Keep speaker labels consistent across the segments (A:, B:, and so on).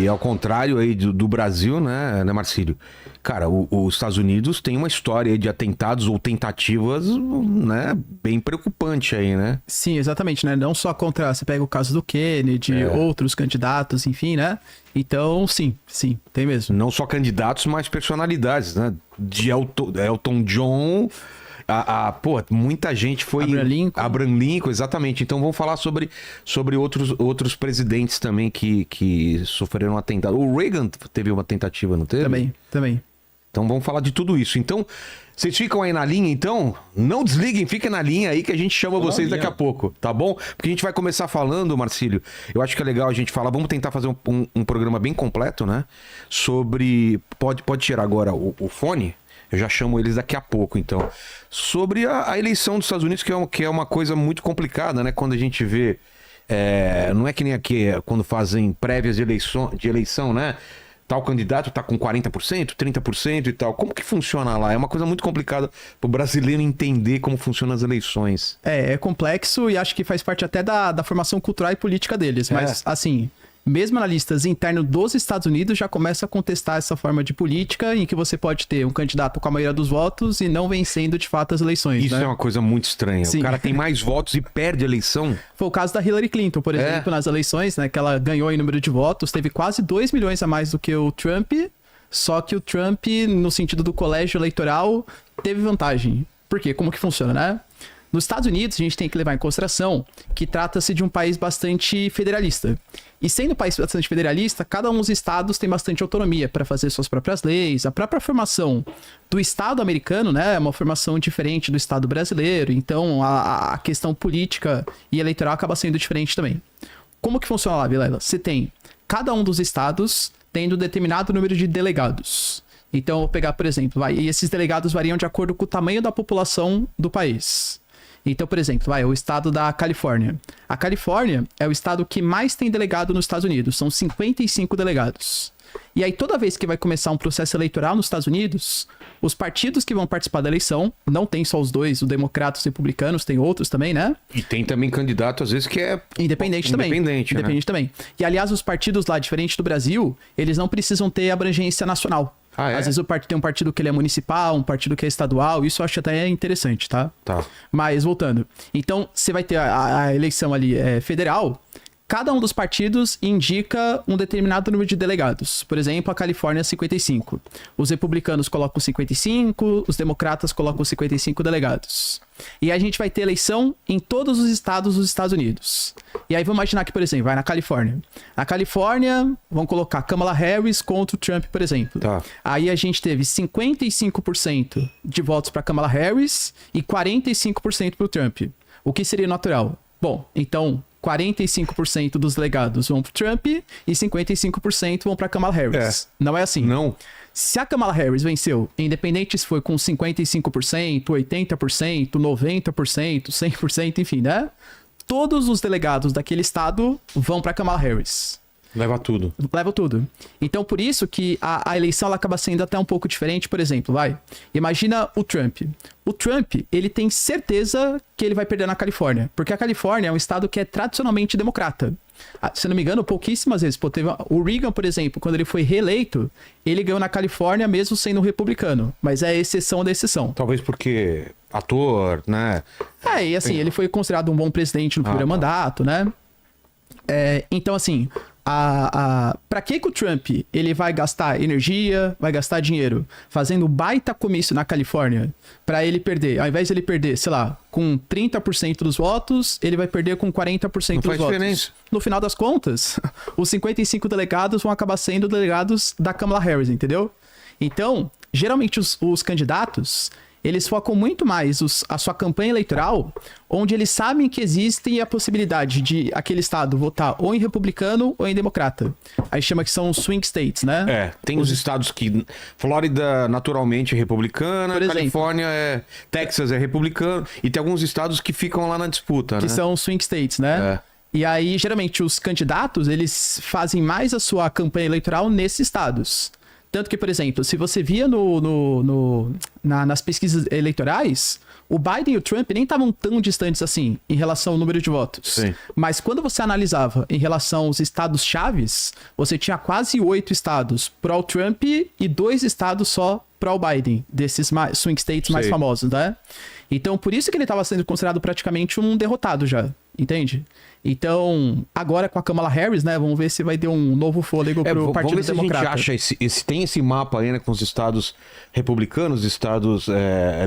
A: E ao contrário aí do Brasil, né, Marcílio? Cara, os Estados Unidos tem uma história aí de atentados ou tentativas, né, bem preocupante aí, né?
B: Sim, exatamente, né? Não só contra, você pega o caso do Kennedy, outros candidatos, enfim, né? Então, sim, tem mesmo.
A: Não só candidatos, mas personalidades, né? De Elton John... Pô, muita gente foi... Abraham Lincoln, exatamente. Então vamos falar sobre outros presidentes também que sofreram um atentado. O Reagan teve uma tentativa, não teve?
B: Também.
A: Então vamos falar de tudo isso. Então, vocês ficam aí na linha, então? Não desliguem, fiquem na linha aí que a gente chama vocês daqui a pouco, tá bom? Porque a gente vai começar falando, Marcílio, eu acho que é legal a gente falar, vamos tentar fazer um programa bem completo, né? Sobre... Pode tirar agora o fone? Eu já chamo eles daqui a pouco, então. Sobre a eleição dos Estados Unidos, que é uma coisa muito complicada, né? Quando a gente vê... não é que nem aqui, quando fazem prévias de eleição, né? Tal candidato tá com 40%, 30% e tal. Como que funciona lá? É uma coisa muito complicada pro brasileiro entender como funcionam as eleições.
B: É complexo e acho que faz parte até da formação cultural e política deles. Mas, assim... Mesmo analistas internos dos Estados Unidos já começam a contestar essa forma de política em que você pode ter um candidato com a maioria dos votos e não vencendo de fato as eleições.
A: Isso, né? É uma coisa muito estranha. Sim. O cara tem mais votos e perde a eleição.
B: Foi o caso da Hillary Clinton, por exemplo, nas eleições, né? Que ela ganhou em número de votos, teve quase 2 milhões a mais do que o Trump, só que o Trump, no sentido do colégio eleitoral, teve vantagem. Por quê? Como que funciona, né? Nos Estados Unidos, a gente tem que levar em consideração que trata-se de um país bastante federalista. E sendo um país bastante federalista, cada um dos estados tem bastante autonomia para fazer suas próprias leis. A própria formação do estado americano, né, é uma formação diferente do estado brasileiro. Então, a questão política e eleitoral acaba sendo diferente também. Como que funciona lá, Vilela? Você tem cada um dos estados tendo um determinado número de delegados. Então, eu vou pegar, por exemplo, e esses delegados variam de acordo com o tamanho da população do país. Então, por exemplo, o estado da Califórnia. A Califórnia é o estado que mais tem delegado nos Estados Unidos. São 55 delegados. E aí, toda vez que vai começar um processo eleitoral nos Estados Unidos, os partidos que vão participar da eleição, não tem só os dois, os democratas e os republicanos, tem outros também, né?
A: E tem também candidato, às vezes, que é...
B: Independente também. E, aliás, os partidos lá, diferente do Brasil, eles não precisam ter abrangência nacional. Às vezes tem um partido que ele é municipal, um partido que é estadual, isso eu acho até interessante, tá? Mas, voltando. Então, você vai ter a eleição ali federal, cada um dos partidos indica um determinado número de delegados. Por exemplo, a Califórnia 55. Os republicanos colocam 55, os democratas colocam 55 delegados. E aí a gente vai ter eleição em todos os estados dos Estados Unidos. E aí vamos imaginar que, por exemplo, vai na Califórnia. Na Califórnia, vão colocar Kamala Harris contra o Trump, por exemplo. Aí a gente teve 55% de votos para Kamala Harris e 45% para o Trump. O que seria natural? Bom, então 45% dos delegados vão para o Trump e 55% vão para Kamala Harris. Não é assim.
A: Não.
B: Se a Kamala Harris venceu, independente se foi com 55%, 80%, 90%, 100%, enfim, né? Todos os delegados daquele estado vão para Kamala Harris.
A: Leva tudo.
B: Leva tudo. Então, por isso que a eleição ela acaba sendo até um pouco diferente. Por exemplo, imagina o Trump. O Trump, ele tem certeza que ele vai perder na Califórnia. Porque a Califórnia é um estado que é tradicionalmente democrata. Se não me engano, pouquíssimas vezes. Teve o Reagan, por exemplo, quando ele foi reeleito, ele ganhou na Califórnia mesmo sendo republicano. Mas é exceção da exceção.
A: Talvez porque ator, né?
B: E assim, ele foi considerado um bom presidente no primeiro mandato, né? Então, assim... Pra que o Trump ele vai gastar energia, vai gastar dinheiro fazendo baita comício na Califórnia pra ele perder? Ao invés de ele perder, sei lá, com 30% dos votos, ele vai perder com 40% dos votos.
A: Diferença.
B: No final das contas, os 55 delegados vão acabar sendo delegados da Kamala Harris, entendeu? Então, geralmente os candidatos... eles focam muito mais a sua campanha eleitoral, onde eles sabem que existe a possibilidade de aquele estado votar ou em republicano ou em democrata. Aí chama que são swing states, né?
A: Tem os estados que... Flórida, naturalmente, é republicana. Califórnia Texas é republicano. E tem alguns estados que ficam lá na disputa,
B: que são swing states, né? E aí, geralmente, os candidatos, eles fazem mais a sua campanha eleitoral nesses estados. Tanto que, por exemplo, se você via nas pesquisas eleitorais, o Biden e o Trump nem estavam tão distantes assim em relação ao número de votos.
A: Sim.
B: Mas quando você analisava em relação aos estados chaves, você tinha quase 8 estados pro Trump e 2 estados só pro Biden, desses swing states mais famosos, né? Então, por isso que ele estava sendo considerado praticamente um derrotado já, entende? Então, agora com a Kamala Harris, né? Vamos ver se vai ter um novo fôlego pro Partido Democrata.
A: A gente acha, tem esse mapa aí, né, com os estados republicanos, estados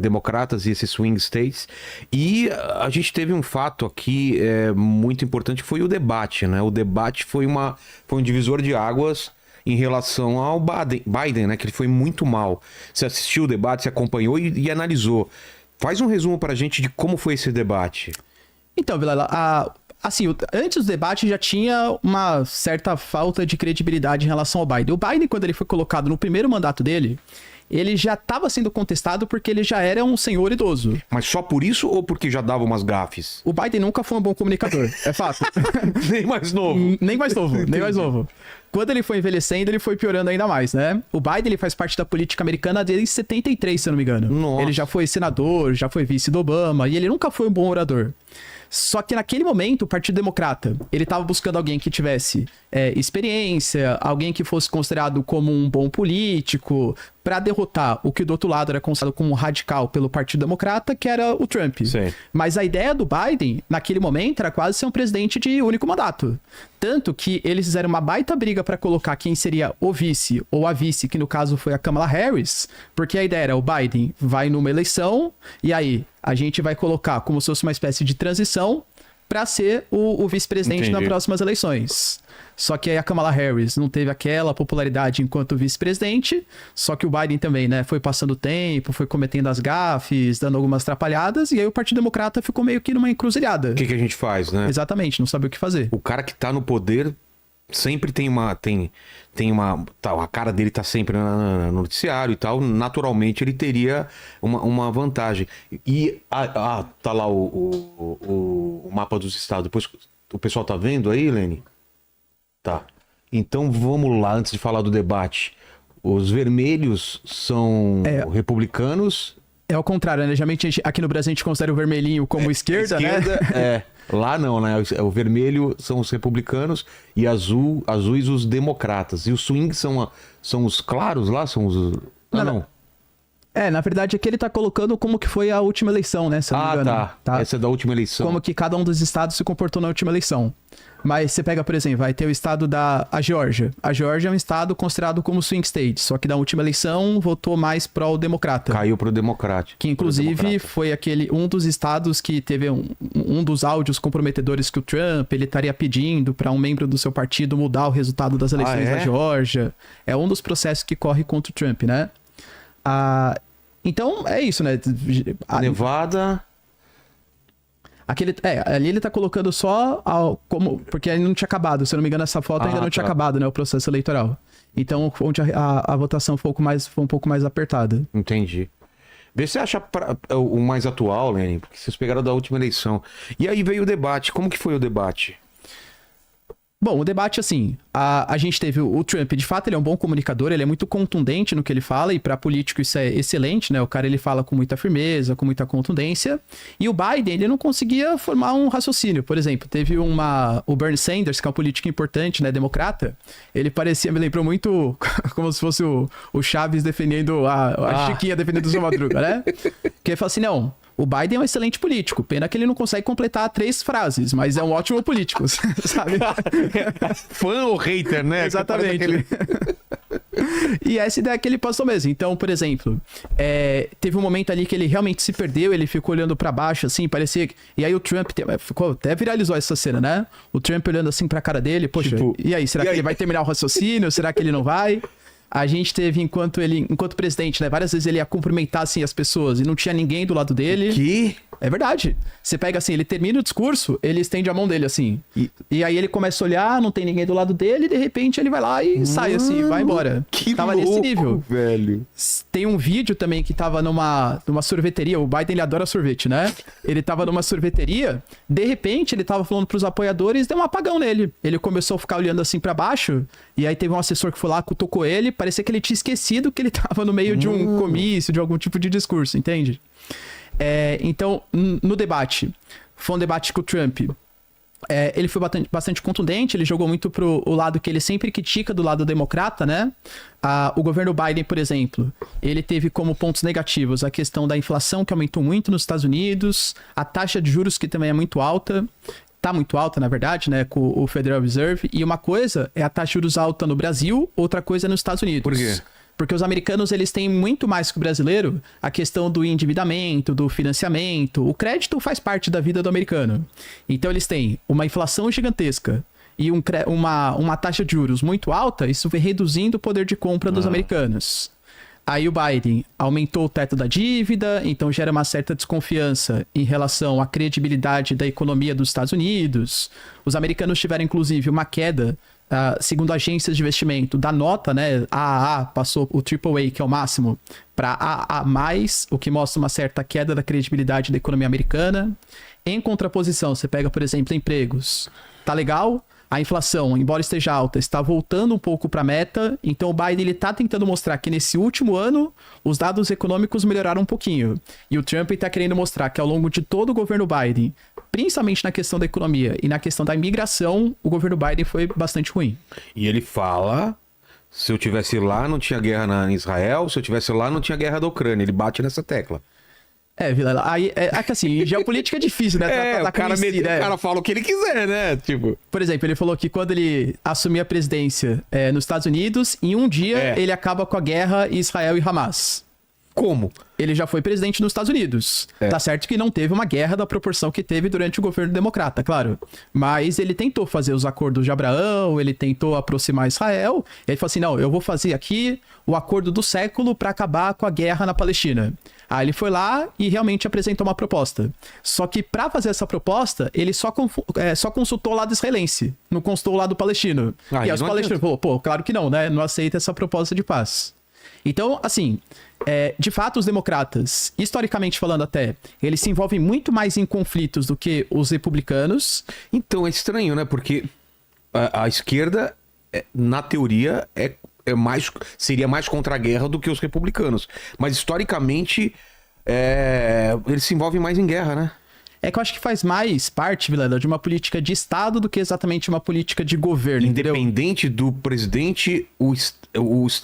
A: democratas e esses swing states. E a gente teve um fato aqui muito importante, que foi o debate, né? O debate foi um divisor de águas em relação ao Biden, né? Que ele foi muito mal. Você assistiu o debate, você acompanhou e analisou. Faz um resumo pra gente de como foi esse debate.
B: Então, Vilela, assim, antes do debate já tinha uma certa falta de credibilidade em relação ao Biden. O Biden, quando ele foi colocado no primeiro mandato dele, ele já estava sendo contestado porque ele já era um senhor idoso.
A: Mas só por isso ou porque já dava umas gafes?
B: O Biden nunca foi um bom comunicador, é fato.
A: Nem mais novo.
B: Nem mais novo, nem mais novo. Quando ele foi envelhecendo, ele foi piorando ainda mais, né? O Biden, ele faz parte da política americana desde 73, se eu não me engano.
A: Nossa.
B: Ele já foi senador, já foi vice do Obama, e ele nunca foi um bom orador. Só que naquele momento, o Partido Democrata, ele estava buscando alguém que tivesse experiência, alguém que fosse considerado como um bom político, para derrotar o que do outro lado era considerado como radical pelo Partido Democrata, que era o Trump.
A: Sim.
B: Mas a ideia do Biden, naquele momento, era quase ser um presidente de único mandato. Tanto que eles fizeram uma baita briga para colocar quem seria o vice ou a vice, que no caso foi a Kamala Harris, porque a ideia era o Biden vai numa eleição e aí a gente vai colocar como se fosse uma espécie de transição para ser o vice-presidente nas próximas eleições. Só que aí a Kamala Harris não teve aquela popularidade enquanto vice-presidente, só que o Biden também, né, foi passando o tempo, foi cometendo as gafes, dando algumas atrapalhadas, e aí o Partido Democrata ficou meio que numa encruzilhada.
A: O que a gente faz, né?
B: Exatamente, não sabe o que fazer.
A: O cara que tá no poder sempre tem uma... a cara dele tá sempre no noticiário e tal. Naturalmente ele teria uma vantagem. E tá lá o mapa dos estados. Depois o pessoal tá vendo aí, Lene? Tá. Então vamos lá, antes de falar do debate. Os vermelhos são republicanos.
B: É ao contrário, né? Geralmente aqui no Brasil a gente considera o vermelhinho como esquerda, né?
A: Lá não, né? O vermelho são os republicanos e azuis os democratas. E os swing são os claros lá? São os... não.
B: Na verdade aqui ele tá colocando como que foi a última eleição, né? Se eu não me engano.
A: Tá. Essa é da última eleição.
B: Como que cada um dos estados se comportou na última eleição. Mas você pega, por exemplo, vai ter o estado a Geórgia. A Geórgia é um estado considerado como swing state, só que da última eleição votou mais pró-democrata.
A: Caiu pro democrático.
B: Que inclusive foi um dos estados que teve um dos áudios comprometedores que o Trump, ele estaria pedindo para um membro do seu partido mudar o resultado das eleições da Geórgia. É um dos processos que corre contra o Trump, né? Então, é isso, né?
A: Nevada...
B: ali ele tá colocando só porque ele não tinha acabado, se eu não me engano essa foto ainda não tinha acabado, né, o processo eleitoral. Então, onde a votação foi um pouco mais apertada.
A: Entendi. Vê se você acha o mais atual, Lene, porque vocês pegaram da última eleição. E aí veio o debate, como que foi o debate?
B: Bom, o debate, assim, a gente teve o Trump, de fato, ele é um bom comunicador, ele é muito contundente no que ele fala, e para político isso é excelente, né? O cara, ele fala com muita firmeza, com muita contundência, e o Biden, ele não conseguia formar um raciocínio. Por exemplo, teve o Bernie Sanders, que é um político importante, né, democrata, ele me lembrou muito como se fosse o Chaves defendendo a Chiquinha defendendo o Seu Madruga, né? Que ele fala assim, não... O Biden é um excelente político. Pena que ele não consegue completar 3 frases, mas é um ótimo político, sabe?
A: Fã ou hater, né?
B: Exatamente. E essa ideia que ele passou mesmo. Então, por exemplo, teve um momento ali que ele realmente se perdeu, ele ficou olhando pra baixo, assim, parecia... E aí o Trump até viralizou essa cena, né? O Trump olhando assim pra cara dele, poxa, tipo, e aí? Será que ele vai terminar o raciocínio? Será que ele não vai? A gente teve, enquanto presidente, né? Várias vezes ele ia cumprimentar, assim, as pessoas e não tinha ninguém do lado dele.
A: Que?
B: É verdade. Você pega assim, ele termina o discurso, ele estende a mão dele assim. E aí ele começa a olhar, não tem ninguém do lado dele, e de repente ele vai lá e sai assim, vai embora.
A: Que
B: tava
A: louco,
B: nesse nível.
A: velho.
B: Tem um vídeo também que tava numa sorveteria. O Biden, ele adora sorvete, né? Ele tava numa sorveteria, de repente ele tava falando pros apoiadores, deu um apagão nele. Ele começou a ficar olhando assim pra baixo, e aí teve um assessor que foi lá, cutucou ele, parecia que ele tinha esquecido que ele tava no meio de um comício, de algum tipo de discurso, entende? Então, no debate, foi um debate com o Trump. Ele foi bastante contundente, ele jogou muito pro lado que ele sempre critica do lado democrata, né? O governo Biden, por exemplo, ele teve como pontos negativos a questão da inflação, que aumentou muito nos Estados Unidos, a taxa de juros, que também é muito alta, tá muito alta, na verdade, né, com o Federal Reserve, e uma coisa é a taxa de juros alta no Brasil, outra coisa é nos Estados Unidos.
A: Por quê?
B: Porque os americanos, eles têm muito mais que o brasileiro a questão do endividamento, do financiamento. O crédito faz parte da vida do americano. Então, eles têm uma inflação gigantesca e uma taxa de juros muito alta, isso vem reduzindo o poder de compra dos americanos. Aí o Biden aumentou o teto da dívida, então gera uma certa desconfiança em relação à credibilidade da economia dos Estados Unidos. Os americanos tiveram, inclusive, uma queda, segundo agências de investimento, da nota, né? AAA passou o AAA, que é o máximo, para AA+, o que mostra uma certa queda da credibilidade da economia americana. Em contraposição, você pega, por exemplo, empregos. Tá legal? A inflação, embora esteja alta, está voltando um pouco para a meta. Então o Biden está tentando mostrar que nesse último ano os dados econômicos melhoraram um pouquinho. E o Trump está querendo mostrar que ao longo de todo o governo Biden, principalmente na questão da economia e na questão da imigração, o governo Biden foi bastante ruim.
A: E ele fala, se eu tivesse lá não tinha guerra em Israel, se eu tivesse lá não tinha guerra da Ucrânia. Ele bate nessa tecla.
B: Vilela, aí que assim, geopolítica é difícil, né?
A: O cara fala o que ele quiser, né? Tipo...
B: Por exemplo, ele falou que quando ele assumir a presidência nos Estados Unidos, em um dia ele acaba com a guerra Israel e Hamas.
A: Como?
B: Ele já foi presidente nos Estados Unidos. Tá certo que não teve uma guerra da proporção que teve durante o governo democrata, claro. Mas ele tentou fazer os acordos de Abraão, ele tentou aproximar Israel. Ele falou assim, não, eu vou fazer aqui o acordo do século para acabar com a guerra na Palestina. Aí ele foi lá e realmente apresentou uma proposta. Só que para fazer essa proposta, ele só consultou o lado israelense, não consultou o lado palestino. E aí os palestinos falaram, pô, claro que não, né? Não aceita essa proposta de paz. Então, assim, de fato, os democratas, historicamente falando até, eles se envolvem muito mais em conflitos do que os republicanos.
A: Então, é estranho, né? Porque a esquerda, na teoria, seria mais contra a guerra do que os republicanos. Mas, historicamente, eles se envolvem mais em guerra, né?
B: É que eu acho que faz mais parte, Vilela, de uma política de Estado do que exatamente uma política de governo.
A: Independente do presidente, os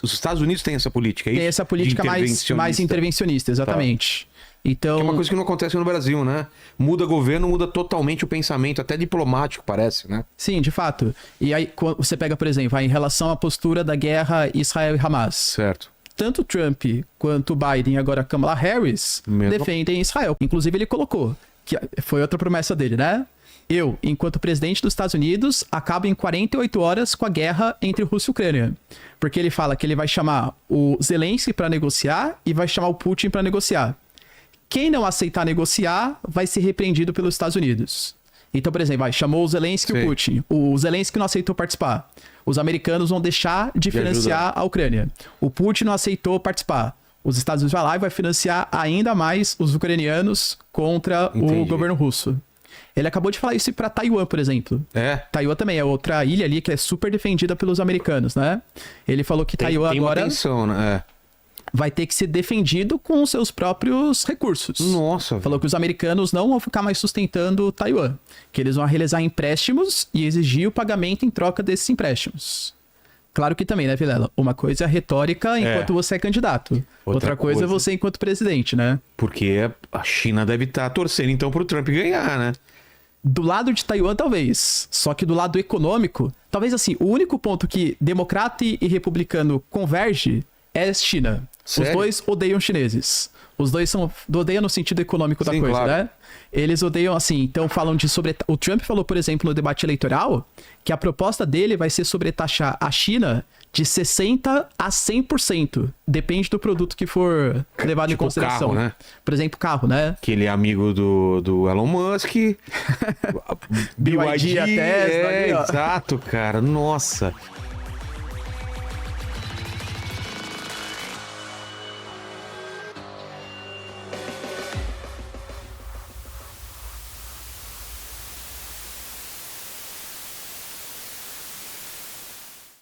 A: Estados Unidos têm essa política, é isso?
B: Tem essa política mais intervencionista, exatamente. Tá. Então...
A: É uma coisa que não acontece no Brasil, né? Muda governo, muda totalmente o pensamento, até diplomático, parece, né?
B: Sim, de fato. E aí, quando você pega, por exemplo, em relação à postura da guerra Israel e Hamas.
A: Certo.
B: Tanto Trump quanto Biden e agora Kamala Harris defendem Israel. Inclusive, ele colocou, que foi outra promessa dele, né? Eu, enquanto presidente dos Estados Unidos, acabo em 48 horas com a guerra entre Rússia e Ucrânia. Porque ele fala que ele vai chamar o Zelensky para negociar e vai chamar o Putin para negociar. Quem não aceitar negociar vai ser repreendido pelos Estados Unidos. Então, por exemplo, chamou o Zelensky e o Putin. O Zelensky não aceitou participar. Os americanos vão deixar de financiar a Ucrânia. O Putin não aceitou participar. Os Estados Unidos vai lá e vai financiar ainda mais os ucranianos contra o governo russo. Ele acabou de falar isso para Taiwan, por exemplo. Taiwan também é outra ilha ali que é super defendida pelos americanos, né? Ele falou que Taiwan agora vai ter que ser defendido com os seus próprios recursos.
A: Nossa.
B: Falou que os americanos não vão ficar mais sustentando Taiwan. Que eles vão realizar empréstimos e exigir o pagamento em troca desses empréstimos. Claro que também, né, Vilela? Uma coisa é retórica enquanto você é candidato. Outra coisa é você enquanto presidente, né?
A: Porque a China deve estar torcendo, então, pro Trump ganhar, né?
B: Do lado de Taiwan, talvez. Só que do lado econômico, talvez assim, o único ponto que democrata e republicano converge é a China.
A: Sério?
B: Os dois odeiam chineses. Os dois odeiam no sentido econômico da
A: Sim,
B: coisa,
A: claro.
B: né? Eles odeiam assim, então falam de o Trump falou, por exemplo, no debate eleitoral, que a proposta dele vai ser sobretaxar a China de 60% a 100%. Depende do produto que for levado em consideração.
A: Carro, né?
B: Por exemplo, carro, né?
A: Que ele é amigo do Elon Musk.
B: BYD, a Tesla ali, ó.
A: Exato, cara. Nossa.